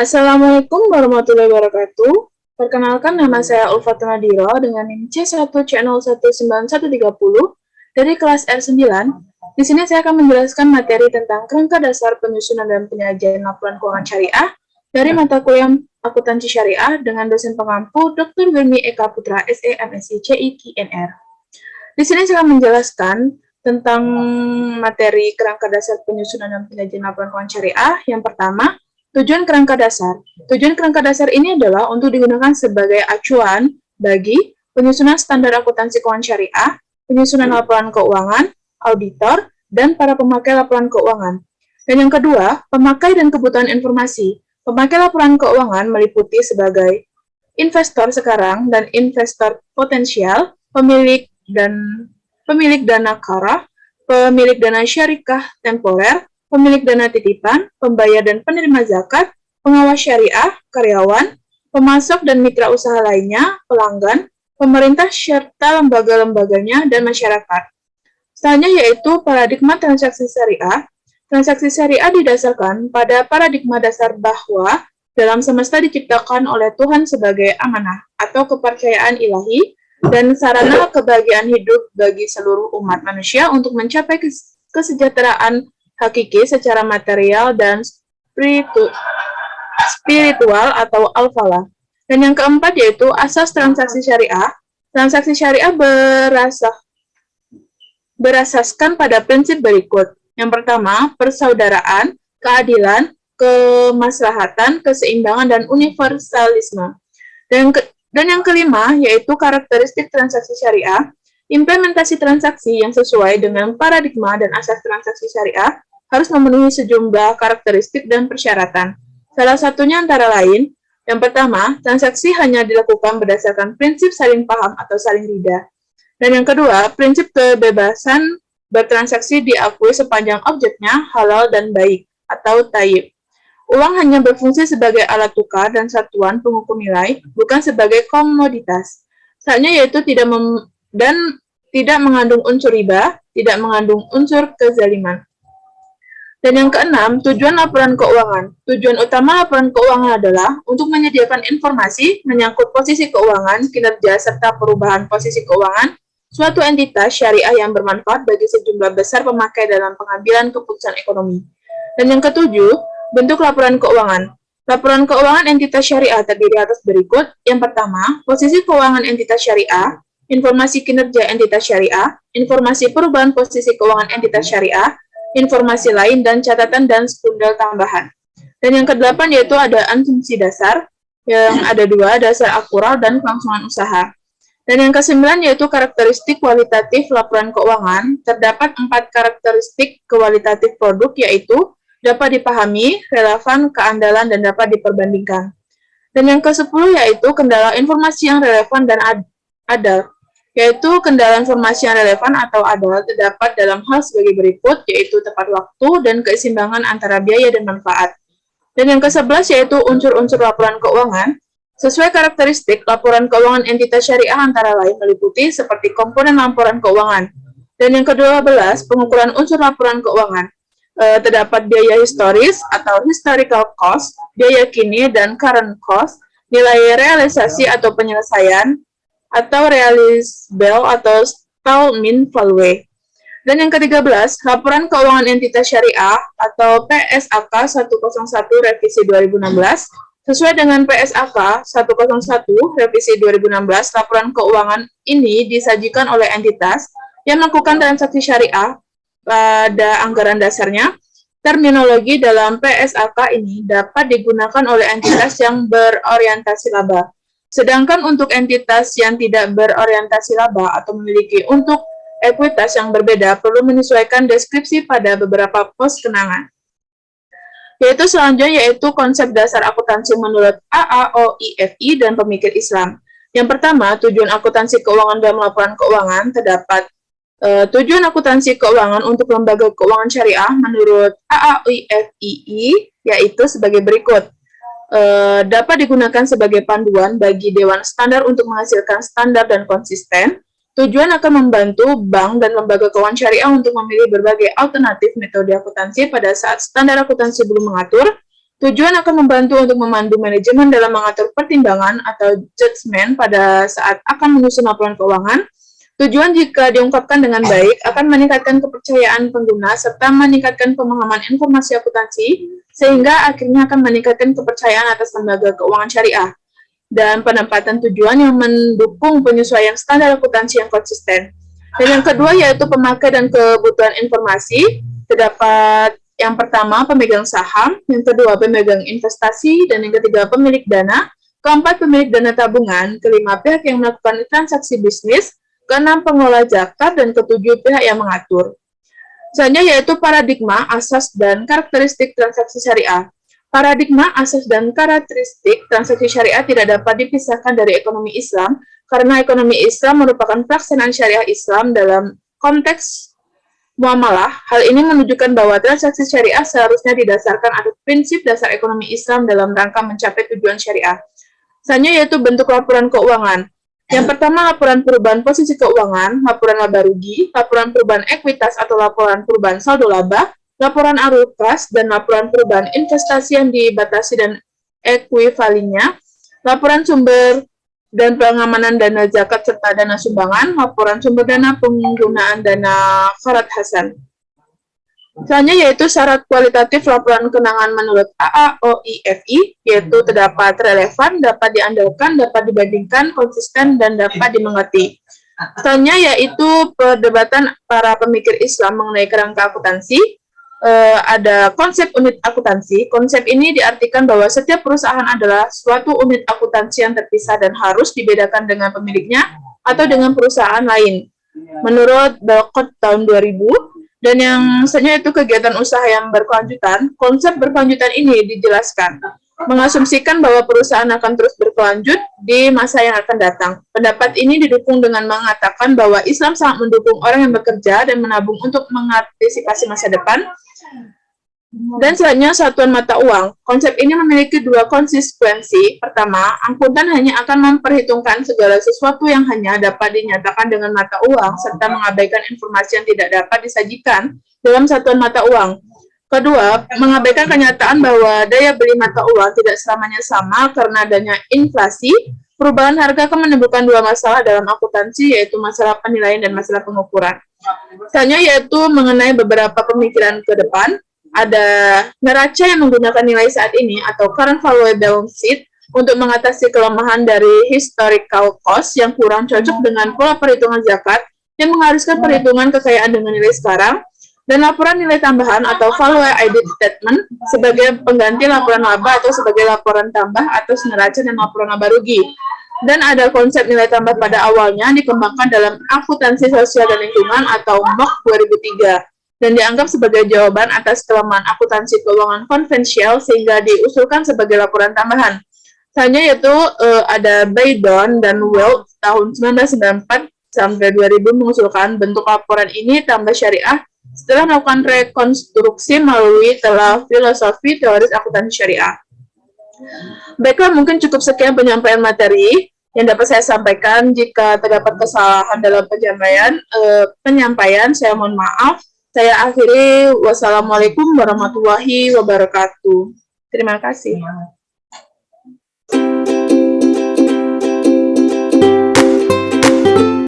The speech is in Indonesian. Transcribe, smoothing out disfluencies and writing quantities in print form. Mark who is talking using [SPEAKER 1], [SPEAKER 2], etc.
[SPEAKER 1] Assalamualaikum warahmatullahi wabarakatuh. Perkenalkan, nama saya Ulfatul Nadiro dengan NIM C1 C019130 dari kelas R9. Di sini saya akan menjelaskan materi tentang kerangka dasar penyusunan dan penyajian laporan keuangan syariah dari mata kuliah Akuntansi Syariah dengan dosen pengampu Dr. Wilmi Eka Putra, SE, MSc, CI, KNR. Di sini saya akan menjelaskan tentang materi kerangka dasar penyusunan dan penyajian laporan keuangan syariah. Yang pertama, tujuan kerangka dasar. Tujuan kerangka dasar ini adalah untuk digunakan sebagai acuan bagi penyusunan standar akuntansi keuangan syariah, penyusunan laporan keuangan, auditor, dan para pemakai laporan keuangan. Dan yang kedua, pemakai dan kebutuhan informasi. Pemakai laporan keuangan meliputi sebagai investor sekarang dan investor potensial, pemilik dana kara, pemilik dana syarikah temporer, pemilik dana titipan, pembayar dan penerima zakat, pengawas syariah, karyawan, pemasok dan mitra usaha lainnya, pelanggan, pemerintah serta lembaga-lembaganya, dan masyarakat. Selanjutnya yaitu paradigma transaksi syariah. Transaksi syariah didasarkan pada paradigma dasar bahwa dalam semesta diciptakan oleh Tuhan sebagai amanah atau kepercayaan ilahi dan sarana kebahagiaan hidup bagi seluruh umat manusia untuk mencapai kesejahteraan hakiki secara material dan spiritual atau al-falah. Dan yang keempat yaitu asas transaksi syariah. Transaksi syariah berasaskan pada prinsip berikut. Yang pertama, persaudaraan, keadilan, kemaslahatan, keseimbangan, dan universalisme. Dan yang kelima, yaitu karakteristik transaksi syariah. Implementasi transaksi yang sesuai dengan paradigma dan asas transaksi syariah harus memenuhi sejumlah karakteristik dan persyaratan. Salah satunya antara lain, yang pertama, transaksi hanya dilakukan berdasarkan prinsip saling paham atau saling ridha. Dan yang kedua, prinsip kebebasan bertransaksi diakui sepanjang objeknya halal dan baik atau thayyib. Uang hanya berfungsi sebagai alat tukar dan satuan pengukur nilai, bukan sebagai komoditas. Saatnya yaitu tidak mengandung unsur riba, tidak mengandung unsur kezaliman. Dan yang keenam, tujuan laporan keuangan. Tujuan utama laporan keuangan adalah untuk menyediakan informasi menyangkut posisi keuangan, kinerja, serta perubahan posisi keuangan suatu entitas syariah yang bermanfaat bagi sejumlah besar pemakai dalam pengambilan keputusan ekonomi. Dan yang ketujuh, bentuk laporan keuangan. Laporan keuangan entitas syariah terdiri atas berikut. Yang pertama, posisi keuangan entitas syariah, informasi kinerja entitas syariah, informasi perubahan posisi keuangan entitas syariah, informasi lain, dan catatan dan sekundal tambahan. Dan yang kedelapan yaitu ada asumsi dasar, yang ada dua, dasar aktual dan kelangsungan usaha. Dan yang kesembilan yaitu karakteristik kualitatif laporan keuangan. Terdapat 4 karakteristik kualitatif produk, yaitu dapat dipahami, relevan, keandalan, dan dapat diperbandingkan. Dan yang ke-10 yaitu kendala informasi yang relevan dan adil, yaitu kendala informasi yang relevan atau adil terdapat dalam hal sebagai berikut, yaitu tepat waktu dan keseimbangan antara biaya dan manfaat. Dan yang ke-11 yaitu unsur-unsur laporan keuangan. Sesuai karakteristik, laporan keuangan entitas syariah antara lain meliputi seperti komponen laporan keuangan. Dan yang ke-12, pengukuran unsur laporan keuangan. Terdapat biaya historis atau historical cost, biaya kini dan current cost, nilai realisasi atau penyelesaian, atau realizable atau installment value. Dan yang ke-13, laporan keuangan entitas syariah atau PSAK 101 revisi 2016. Sesuai dengan PSAK 101 revisi 2016, laporan keuangan ini disajikan oleh entitas yang melakukan transaksi syariah pada anggaran dasarnya. Terminologi dalam PSAK ini dapat digunakan oleh entitas yang berorientasi laba. Sedangkan untuk entitas yang tidak berorientasi laba atau memiliki untuk ekuitas yang berbeda perlu menyesuaikan deskripsi pada beberapa pos kenangan. Yaitu selanjutnya yaitu konsep dasar akuntansi menurut AAOIFI dan pemikir Islam. Yang pertama, tujuan akuntansi keuangan dalam laporan keuangan. Terdapat tujuan akuntansi keuangan untuk lembaga keuangan syariah menurut AAOIFI yaitu sebagai berikut. Dapat digunakan sebagai panduan bagi Dewan Standar untuk menghasilkan standar dan konsisten. Tujuan akan membantu bank dan lembaga keuangan syariah untuk memilih berbagai alternatif metode akuntansi pada saat standar akuntansi belum mengatur. Tujuan akan membantu untuk memandu manajemen dalam mengatur pertimbangan atau judgement pada saat akan menyusun laporan keuangan. Tujuan jika diungkapkan dengan baik akan meningkatkan kepercayaan pengguna serta meningkatkan pemahaman informasi akuntansi sehingga akhirnya akan meningkatkan kepercayaan atas lembaga keuangan syariah. Dan penempatan tujuan yang mendukung penyesuaian standar akuntansi yang konsisten. Dan yang kedua yaitu pemakai dan kebutuhan informasi. Terdapat yang pertama, pemegang saham, yang kedua, pemegang investasi, dan yang ketiga, pemilik dana, keempat, pemilik dana tabungan, kelima, pihak yang melakukan transaksi bisnis, keenam, pengelola zakat, dan ketujuh, pihak yang mengatur. Selanjutnya yaitu paradigma, asas, dan karakteristik transaksi syariah. Paradigma, asas, dan karakteristik transaksi syariah tidak dapat dipisahkan dari ekonomi Islam, karena ekonomi Islam merupakan pelaksanaan syariah Islam dalam konteks muamalah. Hal ini menunjukkan bahwa transaksi syariah seharusnya didasarkan atas prinsip dasar ekonomi Islam dalam rangka mencapai tujuan syariah. Selanjutnya yaitu bentuk laporan keuangan. Yang pertama, laporan perubahan posisi keuangan, laporan laba rugi, laporan perubahan ekuitas atau laporan perubahan saldo laba, laporan arus kas, dan laporan perubahan investasi yang dibatasi dan ekuivalinya, laporan sumber dan pengamanan dana zakat serta dana sumbangan, laporan sumber dana penggunaan dana Kharat Hasan. Selanjutnya yaitu syarat kualitatif laporan keuangan menurut AAOIFI, yaitu terdapat relevan, dapat diandalkan, dapat dibandingkan, konsisten, dan dapat dimengerti. Selanjutnya yaitu perdebatan para pemikir Islam mengenai kerangka akuntansi. Ada konsep unit akuntansi. Konsep ini diartikan bahwa setiap perusahaan adalah suatu unit akuntansi yang terpisah dan harus dibedakan dengan pemiliknya atau dengan perusahaan lain. Menurut Belkot tahun 2000, dan yang selanjutnya itu kegiatan usaha yang berkelanjutan. Konsep berkelanjutan ini dijelaskan mengasumsikan bahwa perusahaan akan terus berkelanjut di masa yang akan datang. Pendapat ini didukung dengan mengatakan bahwa Islam sangat mendukung orang yang bekerja dan menabung untuk mengantisipasi masa depan. Dan selanjutnya satuan mata uang. Konsep ini memiliki dua konsekuensi. Pertama, akuntan hanya akan memperhitungkan segala sesuatu yang hanya dapat dinyatakan dengan mata uang serta mengabaikan informasi yang tidak dapat disajikan dalam satuan mata uang. Kedua, mengabaikan kenyataan bahwa daya beli mata uang tidak selamanya sama karena adanya inflasi. Perubahan harga akan menimbulkan dua masalah dalam akuntansi, yaitu masalah penilaian dan masalah pengukuran. Selanjutnya yaitu mengenai beberapa pemikiran ke depan. Ada neraca yang menggunakan nilai saat ini atau current value balance sheet untuk mengatasi kelemahan dari historical cost yang kurang cocok dengan pola perhitungan zakat yang mengharuskan perhitungan kekayaan dengan nilai sekarang, dan laporan nilai tambahan atau value added statement sebagai pengganti laporan laba atau sebagai laporan tambah atas neraca dan laporan laba rugi. Dan ada konsep nilai tambah pada awalnya dikembangkan dalam akuntansi sosial dan lingkungan atau MOK 2003 dan dianggap sebagai jawaban atas kelemahan akuntansi keuangan konvensional sehingga diusulkan sebagai laporan tambahan. Selanjutnya yaitu ada Baydon dan Welch tahun 1994 sampai 2000 mengusulkan bentuk laporan ini tambah syariah setelah melakukan rekonstruksi melalui telah filosofi teoris akuntansi syariah. Baiklah, mungkin cukup sekian penyampaian materi yang dapat saya sampaikan. Jika terdapat kesalahan dalam penyampaian, saya mohon maaf. Saya akhiri, wassalamualaikum warahmatullahi wabarakatuh. Terima kasih.